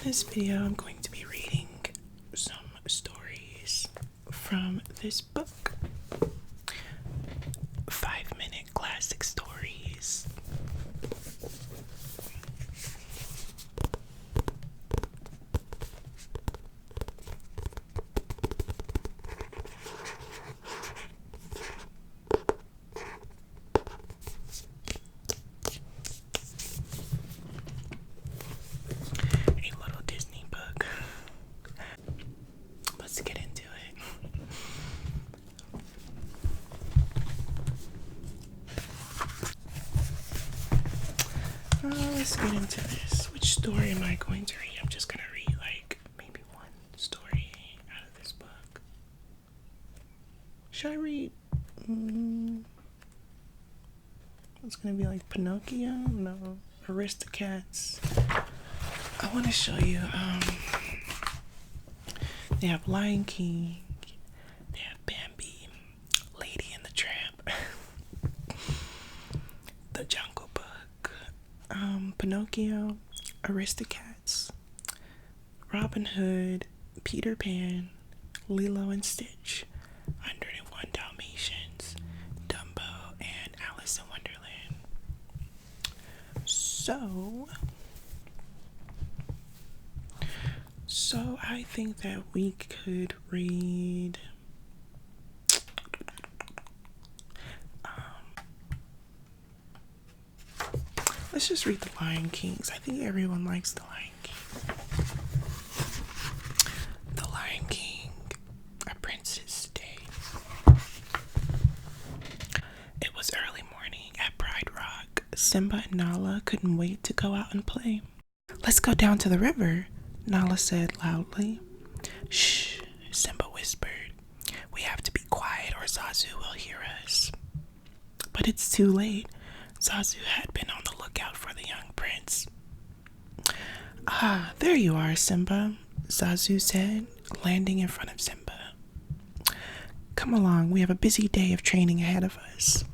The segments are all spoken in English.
this video, I'm going to be reading some stories from this book, 5-minute classic stories. Let's get into it. Let's get into this. Which story am I going to read? I'm just going to read like maybe one story out of this book. Should I read? It's going to be like Pinocchio? No. Aristocats. I want to show you, they have Lion King, they have Bambi, Lady and the Tramp, The Jungle Book, Pinocchio, Aristocats, Robin Hood, Peter Pan, Lilo and Stitch, 101 Dalmatians, Dumbo, and Alice in Wonderland. So I think that we could read let's just read The Lion Kings. I think everyone likes The Lion King. The Lion King, A Prince's Day. It was early morning at Pride Rock. Simba and Nala couldn't wait to go out and play. "Let's go down to the river," Nala said loudly. "Shh," Simba whispered. "We have to be quiet or Zazu will hear us." But it's too late. Zazu had been on the lookout for the young prince. "Ah, there you are, Simba," Zazu said, landing in front of Simba. "Come along, we have a busy day of training ahead of us."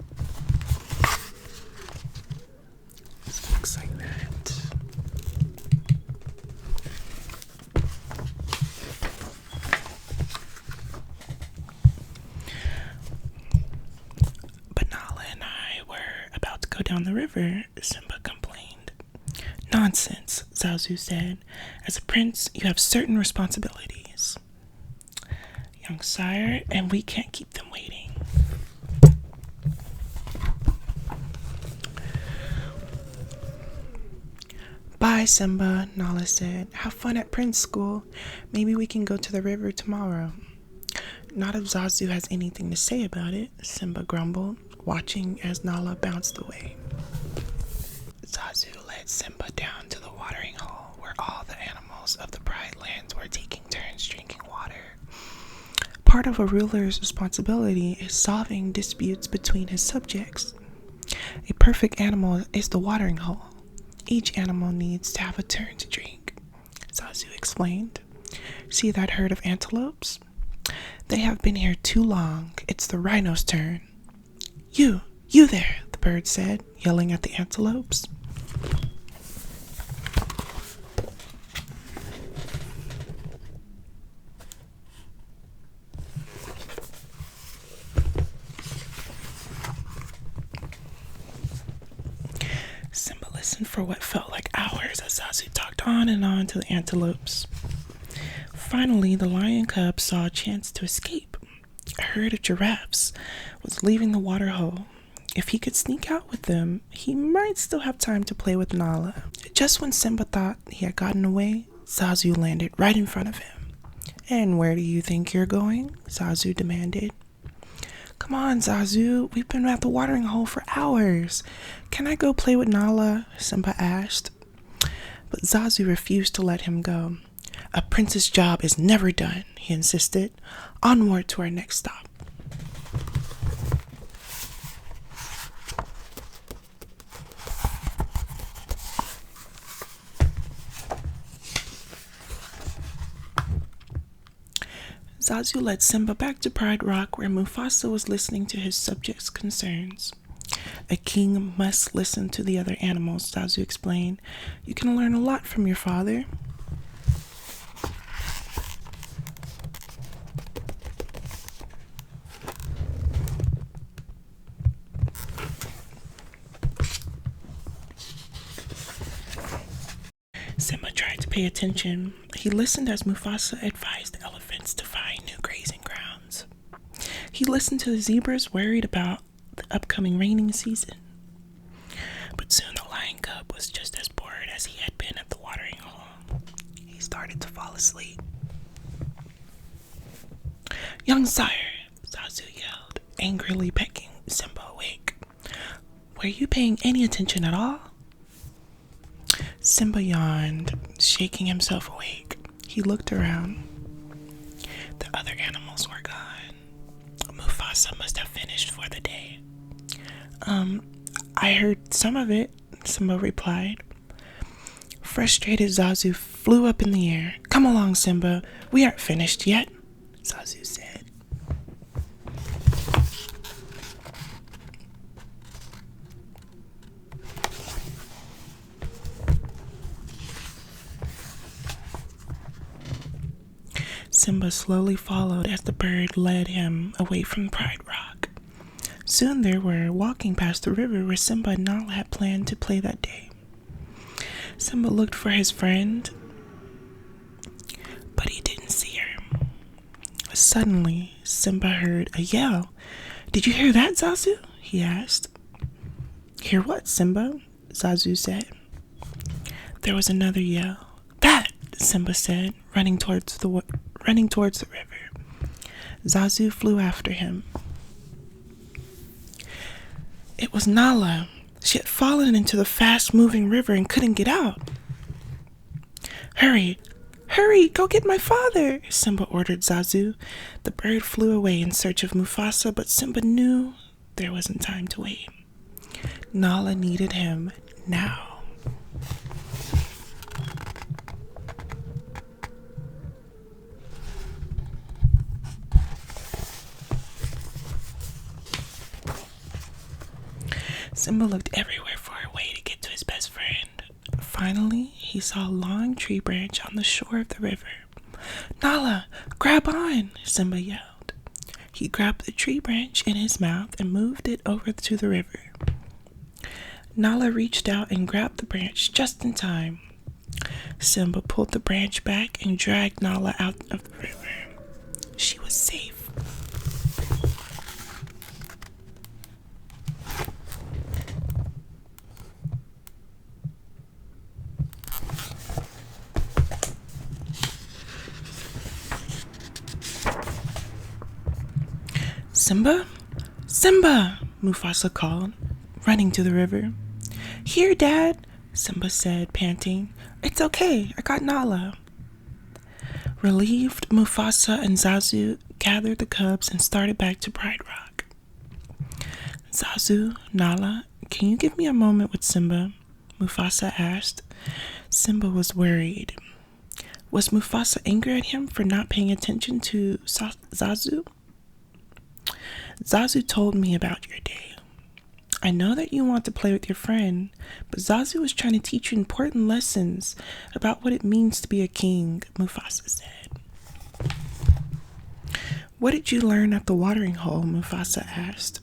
This looks like that. "Go down the river," Simba complained. "Nonsense," Zazu said. "As a prince, you have certain responsibilities." "Young sire, and we can't keep them waiting." "Bye, Simba," Nala said. "Have fun at Prince School. Maybe we can go to the river tomorrow." "Not if Zazu has anything to say about it," Simba grumbled, watching as Nala bounced away. Zazu led Simba down to the watering hole where all the animals of the Pride Lands were taking turns drinking water. Part of a ruler's responsibility is solving disputes between his subjects. A perfect animal is the watering hole. Each animal needs to have a turn to drink, Zazu explained. "See that herd of antelopes? They have been here too long. It's the rhino's turn." You there," the bird said, yelling at the antelopes. Simba listened for what felt like hours as Zazu talked on and on to the antelopes. Finally, the lion cub saw a chance to escape. A herd of giraffes was leaving the water hole. If he could sneak out with them, he might still have time to play with Nala. Just when Simba thought he had gotten away, Zazu landed right in front of him. "And where do you think you're going?" Zazu demanded. "Come on, Zazu, we've been at the watering hole for hours. Can I go play with Nala?" Simba asked. But Zazu refused to let him go. "A prince's job is never done," he insisted. "Onward to our next stop." Zazu led Simba back to Pride Rock where Mufasa was listening to his subjects' concerns. "A king must listen to the other animals," Zazu explained. "You can learn a lot from your father." Simba tried to pay attention. He listened as Mufasa advised the elephants to find new grazing grounds. He listened to the zebras worried about the upcoming raining season. But soon the lion cub was just as bored as he had been at the watering hole. He started to fall asleep. "Young sire," Zazu yelled, angrily pecking Simba awake. "Were you paying any attention at all?" Simba yawned, shaking himself awake. He looked around. The other animals were gone. Mufasa must have finished for the day. I heard some of it," Simba replied. Frustrated, Zazu flew up in the air. "Come along, Simba. We aren't finished yet," Zazu said. Simba slowly followed as the bird led him away from Pride Rock. Soon they were walking past the river where Simba and Nala had planned to play that day. Simba looked for his friend, but he didn't see her. Suddenly, Simba heard a yell. "Did you hear that, Zazu?" he asked. "Hear what, Simba?" Zazu said. There was another yell. "That!" Simba said, running towards the river. Zazu flew after him. It was Nala. She had fallen into the fast-moving river and couldn't get out. Hurry, go get my father," Simba ordered Zazu. The bird flew away in search of Mufasa, but Simba knew there wasn't time to wait. Nala needed him now. Simba looked everywhere for a way to get to his best friend. Finally, he saw a long tree branch on the shore of the river. "Nala, grab on," Simba yelled. He grabbed the tree branch in his mouth and moved it over to the river. Nala reached out and grabbed the branch just in time. Simba pulled the branch back and dragged Nala out of the river. She was safe. "Simba? Simba!" Mufasa called, running to the river. "Here, Dad," Simba said, panting. "It's okay, I got Nala." Relieved, Mufasa and Zazu gathered the cubs and started back to Pride Rock. "Zazu, Nala, can you give me a moment with Simba?" Mufasa asked. Simba was worried. Was Mufasa angry at him for not paying attention to Zazu? "Zazu told me about your day. I know that you want to play with your friend, but Zazu was trying to teach you important lessons about what it means to be a king," Mufasa said. "What did you learn at the watering hole?" Mufasa asked.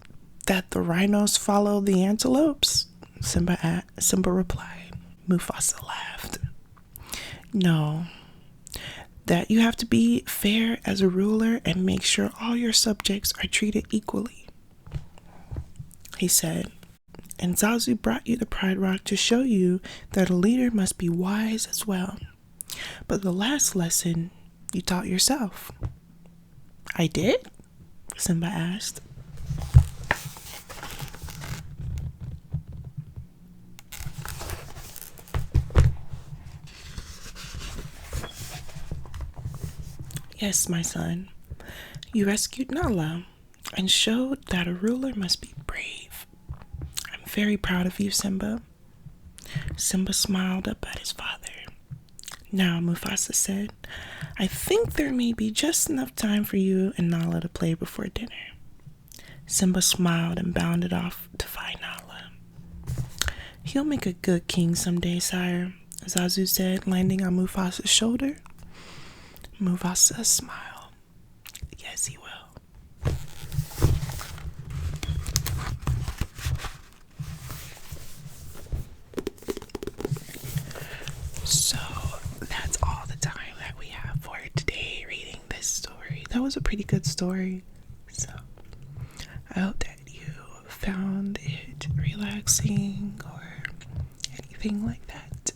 "That the rhinos follow the antelopes," Simba replied. Mufasa laughed. "No. That you have to be fair as a ruler and make sure all your subjects are treated equally," he said. "And Zazu brought you to Pride Rock to show you that a leader must be wise as well. But the last lesson you taught yourself." "I did?" Simba asked. "Yes, my son. You rescued Nala and showed that a ruler must be brave. I'm very proud of you, Simba." Simba smiled up at his father. "Now," Mufasa said, "I think there may be just enough time for you and Nala to play before dinner." Simba smiled and bounded off to find Nala. "He'll make a good king someday, sire," Zazu said, landing on Mufasa's shoulder. Mufasa smiled. "Yes, he will." So that was a pretty good story. So I hope that you found it relaxing or anything like that.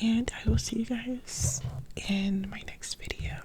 And I will see you guys in my next video.